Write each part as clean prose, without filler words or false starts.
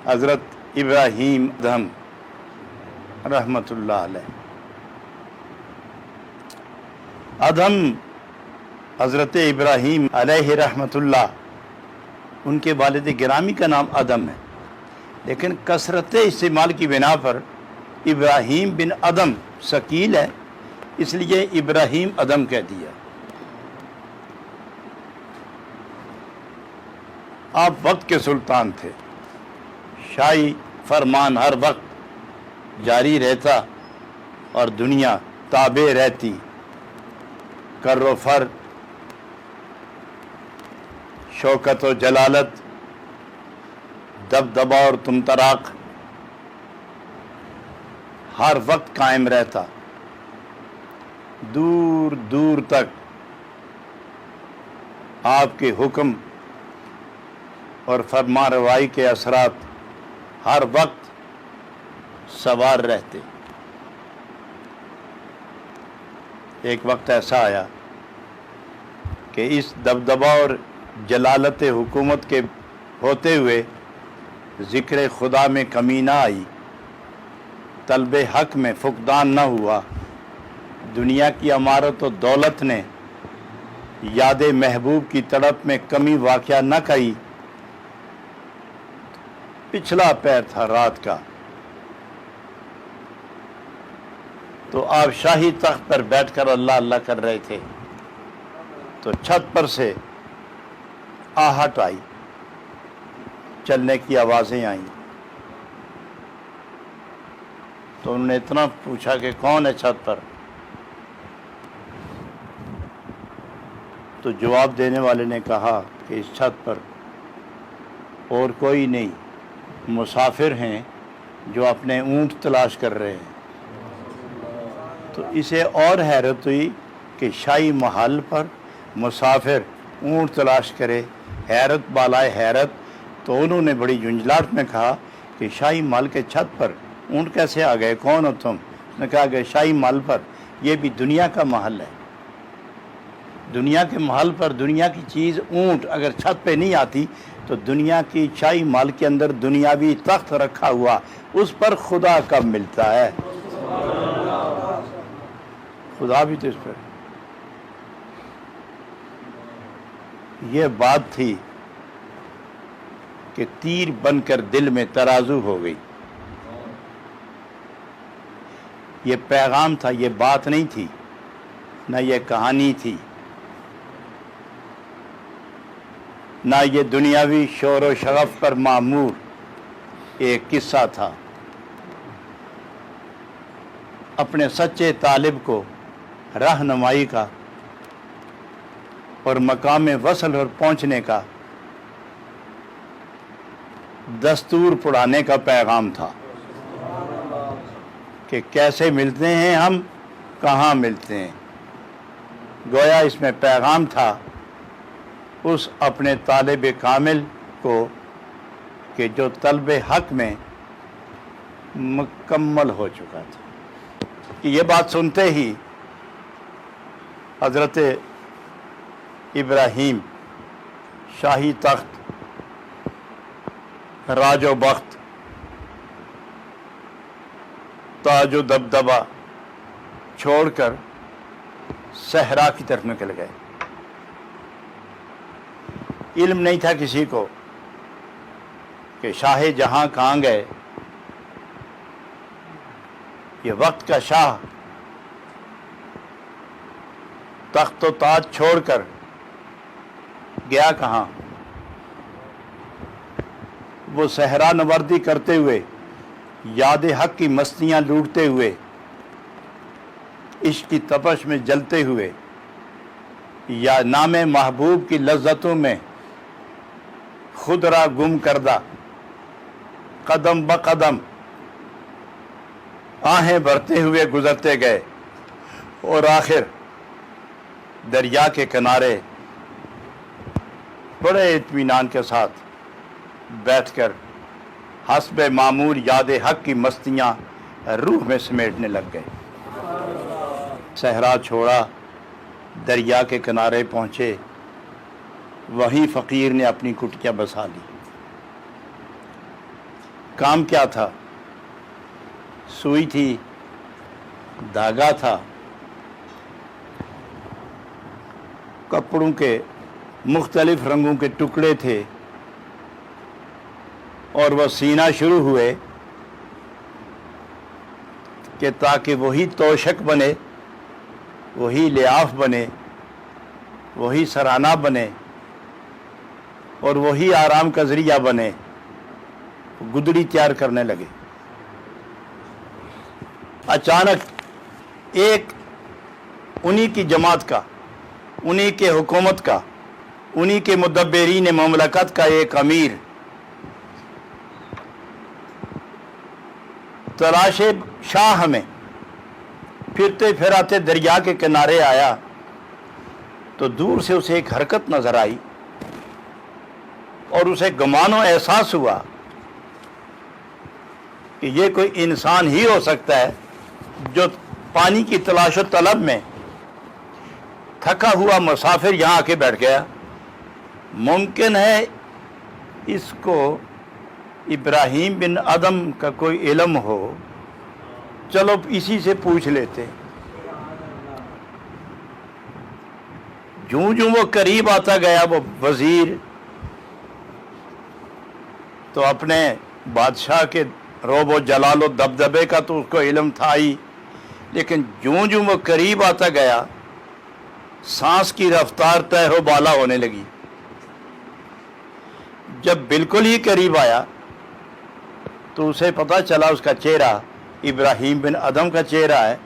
حضرت ابراہیم ادہم رحمۃ اللہ علیہ۔ ادہم حضرت ابراہیم علیہ رحمۃ اللہ، ان کے والد گرامی کا نام ادم ہے، لیکن کثرت استعمال کی بنا پر ابراہیم بن ادم ثقیل ہے، اس لیے ابراہیم ادم کہہ دیا۔ آپ وقت کے سلطان تھے، شاہی فرمان ہر وقت جاری رہتا اور دنیا تابع رہتی، کر و فر، شوکت و جلالت، دبدبا اور طمطراق ہر وقت قائم رہتا، دور دور تک آپ کے حکم اور فرما روائی کے اثرات ہر وقت سوار رہتے۔ ایک وقت ایسا آیا کہ اس دبدبا اور جلالت حکومت کے ہوتے ہوئے ذکر خدا میں کمی نہ آئی، طلب حق میں فقدان نہ ہوا، دنیا کی عمارت و دولت نے یاد محبوب کی تڑپ میں کمی واقعہ نہ کی۔ پچھلا پیر تھا رات کا، تو آپ شاہی تخت پر بیٹھ کر اللہ اللہ کر رہے تھے، تو چھت پر سے آہٹ آئی، چلنے کی آوازیں آئیں، تو انہوں نے اتنا پوچھا کہ کون ہے چھت پر؟ تو جواب دینے والے نے کہا کہ اس چھت پر اور کوئی نہیں، مسافر ہیں جو اپنے اونٹ تلاش کر رہے ہیں۔ تو اسے اور حیرت ہوئی کہ شاہی محل پر مسافر اونٹ تلاش کرے، حیرت بالائے حیرت۔ تو انہوں نے بڑی جھنجھلاہٹ میں کہا کہ شاہی محل کے چھت پر اونٹ کیسے آ گئے، کون ہو تم؟ اس نے کہا کہ شاہی محل پر، یہ بھی دنیا کا محل ہے، دنیا کے محل پر دنیا کی چیز اونٹ اگر چھت پہ نہیں آتی تو دنیا کی شاہی محل کے اندر دنیاوی تخت رکھا ہوا، اس پر خدا کب ملتا ہے؟ خدا بھی تو اس پر۔ یہ بات تھی کہ تیر بن کر دل میں ترازو ہو گئی۔ یہ پیغام تھا، یہ بات نہیں تھی، نہ یہ کہانی تھی، نہ یہ دنیاوی شور و شغف پر معمور ایک قصہ تھا۔ اپنے سچے طالب کو رہنمائی کا اور مقام وصل اور پہنچنے کا دستور پڑھانے کا پیغام تھا کہ کیسے ملتے ہیں ہم، کہاں ملتے ہیں۔ گویا اس میں پیغام تھا اس اپنے طالب کامل کو کہ جو طلب حق میں مکمل ہو چکا تھا۔ یہ بات سنتے ہی حضرت ابراہیم شاہی تخت، راج و بخت، تاج و دبدبا چھوڑ کر صحرا کی طرف نکل گئے۔ علم نہیں تھا کسی کو کہ شاہ جہاں کہاں گئے۔ یہ وقت کا شاہ تخت و تاج چھوڑ کر گیا کہاں؟ وہ صحرا نوردی کرتے ہوئے، یاد حق کی مستیاں لوٹتے ہوئے، عشق کی تپش میں جلتے ہوئے، یا نام محبوب کی لذتوں میں خود را گم کردہ، قدم بقدم آہیں بھرتے ہوئے گزرتے گئے، اور آخر دریا کے کنارے بڑے اطمینان کے ساتھ بیٹھ کر حسب معمول یاد حق کی مستیاں روح میں سمیٹنے لگ گئے۔ صحرا چھوڑا، دریا کے کنارے پہنچے، وہیں فقیر نے اپنی کٹیاں بسا لی۔ کام کیا تھا؟ سوئی تھی، دھاگا تھا، کپڑوں کے مختلف رنگوں کے ٹکڑے تھے، اور وہ سینہ شروع ہوئے کہ تاکہ وہی توشک بنے، وہی لحاف بنے، وہی سرانہ بنے، اور وہی آرام کا ذریعہ بنے، گدڑی تیار کرنے لگے۔ اچانک ایک انہی کی جماعت کا، انہی کے حکومت کا، انہی کے مدبرین مملکت کا ایک امیر تلاش شاہ میں پھرتے پھراتے دریا کے کنارے آیا تو دور سے اسے ایک حرکت نظر آئی، اور اسے گمان و احساس ہوا کہ یہ کوئی انسان ہی ہو سکتا ہے جو پانی کی تلاش و طلب میں تھکا ہوا مسافر یہاں آ کے بیٹھ گیا۔ ممکن ہے اس کو ابراہیم بن ادم کا کوئی علم ہو، چلو اسی سے پوچھ لیتے۔ جوں جوں وہ قریب آتا گیا وہ وزیر تو اپنے بادشاہ کے روب و جلال و دبدبے کا تو اس کو علم تھا ہی، لیکن جوں جوں وہ قریب آتا گیا سانس کی رفتار تہ و بالا ہونے لگی۔ جب بالکل ہی قریب آیا تو اسے پتہ چلا اس کا چہرہ ابراہیم بن ادم کا چہرہ ہے،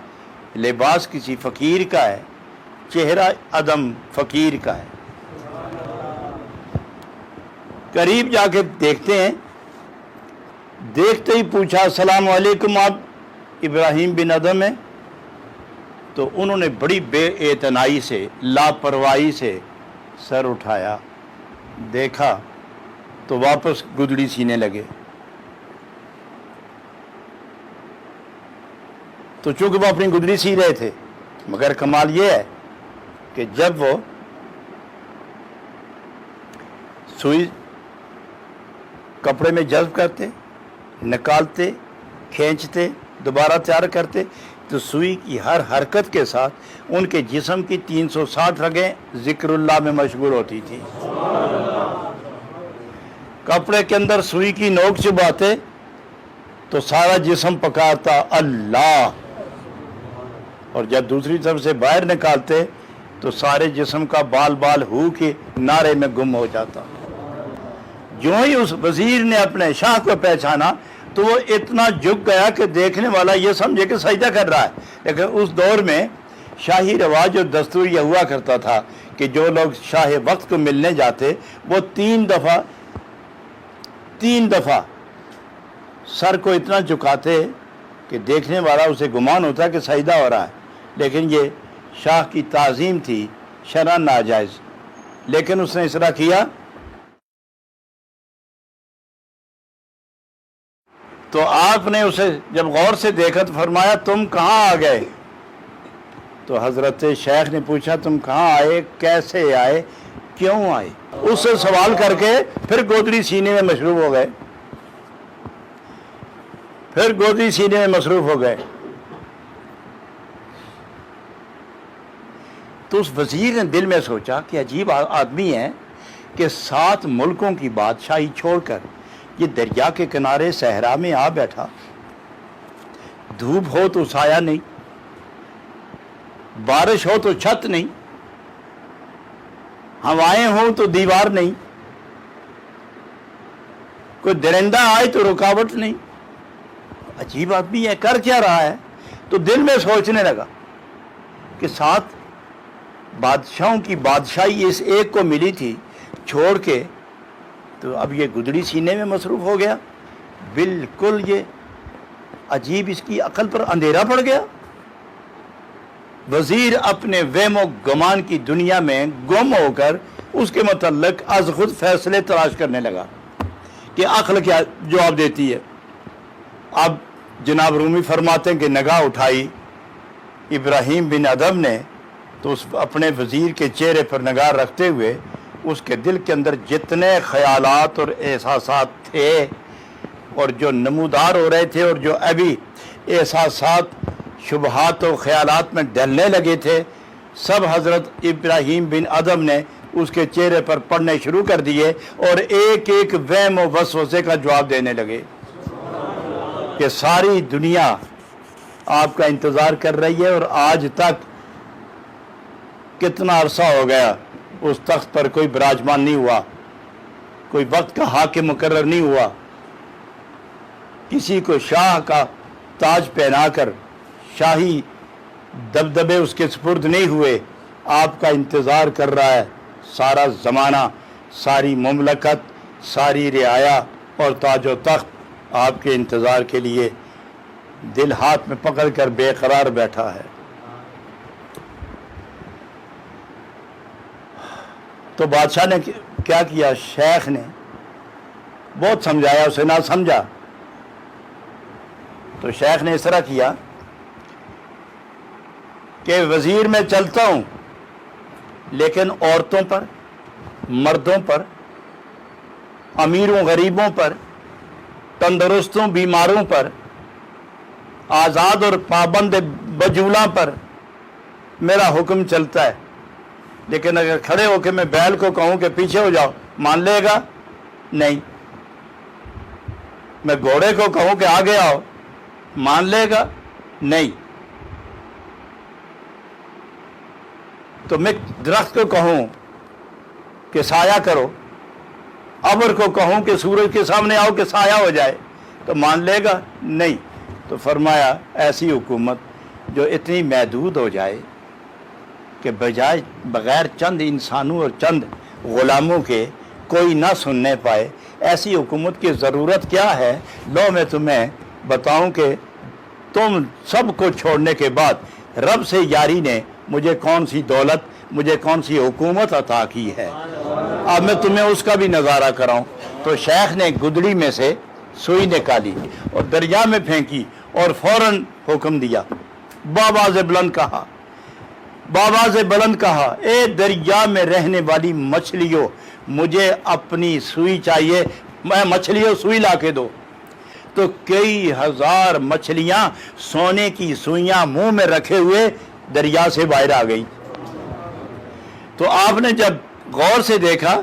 لباس کسی فقیر کا ہے، چہرہ ادم فقیر کا ہے۔ قریب جا کے دیکھتے ہیں، دیکھتے ہی پوچھا السلام علیکم، آپ ابراہیم بن ادم ہیں؟ تو انہوں نے بڑی بے اعتنائی سے، لاپرواہی سے سر اٹھایا، دیکھا تو واپس گدڑی سینے لگے۔ تو چونکہ وہ اپنی گدڑی سی رہے تھے، مگر کمال یہ ہے کہ جب وہ سوئی کپڑے میں جذب کرتے، نکالتے، کھینچتے، دوبارہ تیار کرتے، تو سوئی کی ہر حرکت کے ساتھ ان کے جسم کی 360 رگیں ذکر اللہ میں مشغول ہوتی تھی۔ کپڑے کے اندر سوئی کی نوک چبھاتے تو سارا جسم پکارتا اللہ، اور جب دوسری طرف سے باہر نکالتے تو سارے جسم کا بال بال ہو کے نعرے میں گم ہو جاتا۔ جو ہی اس وزیر نے اپنے شاہ کو پہچانا تو وہ اتنا جھک گیا کہ دیکھنے والا یہ سمجھے کہ سجدہ کر رہا ہے۔ لیکن اس دور میں شاہی رواج اور دستور یہ ہوا کرتا تھا کہ جو لوگ شاہ وقت کو ملنے جاتے وہ تین دفعہ سر کو اتنا جھکاتے کہ دیکھنے والا اسے گمان ہوتا کہ سجدہ ہو رہا ہے، لیکن یہ شاہ کی تعظیم تھی، شرعاً ناجائز، لیکن اس نے اس طرح کیا۔ تو آپ نے اسے جب غور سے دیکھا تو فرمایا تم کہاں آ گئے؟ تو حضرت شیخ نے پوچھا تم کہاں آئے، کیسے آئے، کیوں آئے؟ اس سے سوال کر کے پھر گودڑی سینے میں مصروف ہو گئے۔ تو اس وزیر نے دل میں سوچا کہ عجیب آدمی ہے کہ 7 ملکوں کی بادشاہی چھوڑ کر یہ دریا کے کنارے صحرا میں آ بیٹھا، دھوپ ہو تو سایہ نہیں، بارش ہو تو چھت نہیں، ہوائیں ہوں تو دیوار نہیں، کوئی درندہ آئے تو رکاوٹ نہیں۔ عجیب آدمی ہے، کر کیا رہا ہے؟ تو دل میں سوچنے لگا کہ 7 بادشاہوں کی بادشاہی اس ایک کو ملی تھی چھوڑ کے، تو اب یہ گدڑی سینے میں مصروف ہو گیا۔ بالکل یہ عجیب، اس کی عقل پر اندھیرا پڑ گیا۔ وزیر اپنے وہم و گمان کی دنیا میں گم ہو کر اس کے متعلق از خود فیصلے تلاش کرنے لگا کہ عقل کیا جواب دیتی ہے۔ اب جناب رومی فرماتے ہیں کہ نگاہ اٹھائی ابراہیم بن ادم نے تو اس اپنے وزیر کے چہرے پر نگاہ رکھتے ہوئے اس کے دل کے اندر جتنے خیالات اور احساسات تھے اور جو نمودار ہو رہے تھے اور جو ابھی احساسات شبہات و خیالات میں ڈلنے لگے تھے، سب حضرت ابراہیم بن ادم نے اس کے چہرے پر پڑھنے شروع کر دیے اور ایک ایک وہم و وسوسے کا جواب دینے لگے کہ ساری دنیا آپ کا انتظار کر رہی ہے اور آج تک کتنا عرصہ ہو گیا اس تخت پر کوئی براجمان نہیں ہوا، کوئی وقت کا حاکم مقرر نہیں ہوا، کسی کو شاہ کا تاج پہنا کر شاہی دبدبے اس کے سپرد نہیں ہوئے۔ آپ کا انتظار کر رہا ہے سارا زمانہ، ساری مملکت، ساری رعایا اور تاج و تخت آپ کے انتظار کے لیے دل ہاتھ میں پکڑ کر بے قرار بیٹھا ہے۔ تو بادشاہ نے کیا کیا؟ شیخ نے بہت سمجھایا، اسے نہ سمجھا تو شیخ نے اس طرح کیا کہ وزیر میں چلتا ہوں لیکن عورتوں پر، مردوں پر، امیروں غریبوں پر، تندرستوں بیماروں پر، آزاد اور پابند بجولاں پر میرا حکم چلتا ہے، لیکن اگر کھڑے ہو کے میں بیل کو کہوں کہ پیچھے ہو جاؤ، مان لے گا؟ نہیں۔ میں گھوڑے کو کہوں کہ آگے آؤ، مان لے گا؟ نہیں۔ تو میں درخت کو کہوں کہ سایہ کرو، ابر کو کہوں کہ سورج کے سامنے آؤ کہ سایہ ہو جائے، تو مان لے گا؟ نہیں۔ تو فرمایا ایسی حکومت جو اتنی محدود ہو جائے کہ بجائے بغیر چند انسانوں اور چند غلاموں کے کوئی نہ سننے پائے، ایسی حکومت کی ضرورت کیا ہے؟ لو میں تمہیں بتاؤں کہ تم سب کو چھوڑنے کے بعد رب سے یاری نے مجھے کون سی دولت، مجھے کون سی حکومت عطا کی ہے، اب میں تمہیں اس کا بھی نظارہ کراؤں۔ تو شیخ نے گدڑی میں سے سوئی نکالی اور دریا میں پھینکی اور فوراً حکم دیا، بآواز بلند کہا، بآواز بلند کہا، اے دریا میں رہنے والی مچھلیوں، مجھے اپنی سوئی چاہیے، میں مچھلیوں سوئی لا کے دو۔ تو کئی ہزار مچھلیاں سونے کی سوئیاں منہ میں رکھے ہوئے دریا سے باہر آ گئی۔ تو آپ نے جب غور سے دیکھا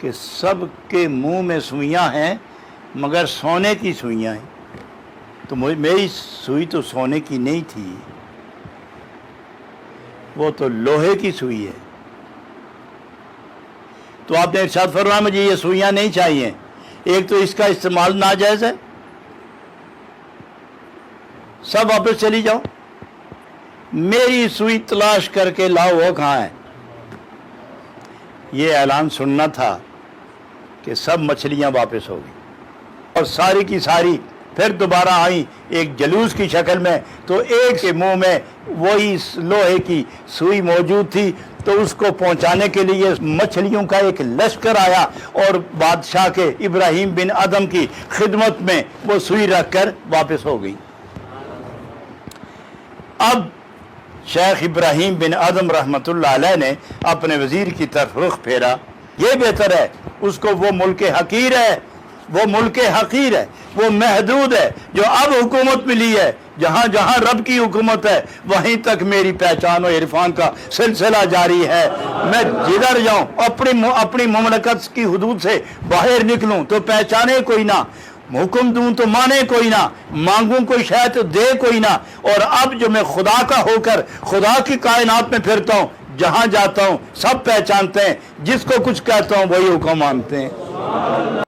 کہ سب کے منہ میں سوئیاں ہیں مگر سونے کی سوئیاں ہیں، تو میری سوئی تو سونے کی نہیں تھی، وہ تو لوہے کی سوئی ہے۔ تو آپ نے ارشاد فرمایا مجھے یہ سوئیاں نہیں چاہیے، ایک تو اس کا استعمال ناجائز ہے، سب واپس چلی جاؤ، میری سوئی تلاش کر کے لاؤ، وہ کہاں ہے؟ یہ اعلان سننا تھا کہ سب مچھلیاں واپس ہو گئی اور ساری کی ساری پھر دوبارہ آئیں ایک جلوس کی شکل میں، تو ایک کے منہ میں وہی لوہے کی سوئی موجود تھی، تو اس کو پہنچانے کے لیے مچھلیوں کا ایک لشکر آیا اور بادشاہ کے ابراہیم بن ادم کی خدمت میں وہ سوئی رکھ کر واپس ہو گئی۔ اب شیخ ابراہیم بن ادم رحمۃ اللہ علیہ نے اپنے وزیر کی طرف رخ پھیرا، یہ بہتر ہے، اس کو وہ ملک حقیر ہے، وہ ملک حقیر ہے، وہ محدود ہے جو اب حکومت ملی ہے، جہاں جہاں رب کی حکومت ہے وہیں تک میری پہچان و عرفان کا سلسلہ جاری ہے، میں جدھر جاؤں اپنی مملکت کی حدود سے باہر نکلوں تو پہچانے کوئی نہ، حکم دوں تو مانے کوئی نہ، مانگوں کوئی شے تو دے کوئی نہ، اور اب جو میں خدا کا ہو کر خدا کی کائنات میں پھرتا ہوں، جہاں جاتا ہوں سب پہچانتے ہیں، جس کو کچھ کہتا ہوں وہی حکم مانتے ہیں۔